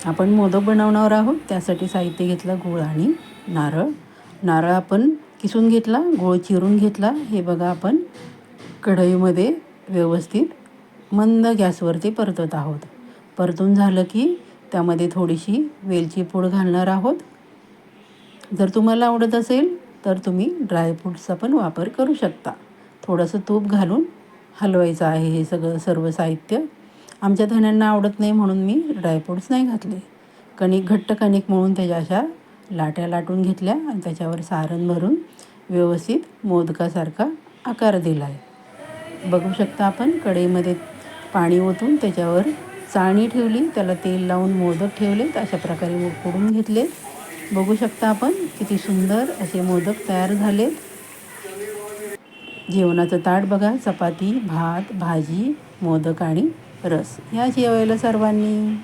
आपण मोदक बनवणार आहोत. त्यासाठी साहित्य घेतलं गूळ आणि नारळ. नारळ आपण किसून घेतला, गूळ चिरून घेतला. हे बघा आपण कढईमध्ये व्यवस्थित मंद गॅसवरती परतत आहोत. परतून झालं की त्यामध्ये थोडीशी वेलची पूड घालणार आहोत. जर तुम्हाला आवडत असेल तर तुम्ही ड्रायफ्रूट्सचा पण वापर करू शकता. थोडंसं तूप घालून हलवायचं आहे हे सर्व साहित्य. आमच्या धण्यांना आवडत नाही म्हणून मी ड्रायफ्रूट्स नाही घातले. घट्ट कणिक मळून त्याच्या अशा लाट्या लाटून घेतल्या आणि त्याच्यावर सारण भरून व्यवस्थित मोदकासारखा आकार दिला आहे. बघू शकता आपण कढईमध्ये पाणी ओतून त्याच्यावर चाळणी ठेवली, त्याला तेल लावून मोदक ठेवलेत. अशा प्रकारे फोडून घेतले. बघू शकता आपण किती सुंदर असे मोदक तयार झालेत. जेवणाचं ताट बघा, चपाती, भात, भाजी, मोदक आणि रस. या जेवायला सर्वांनी.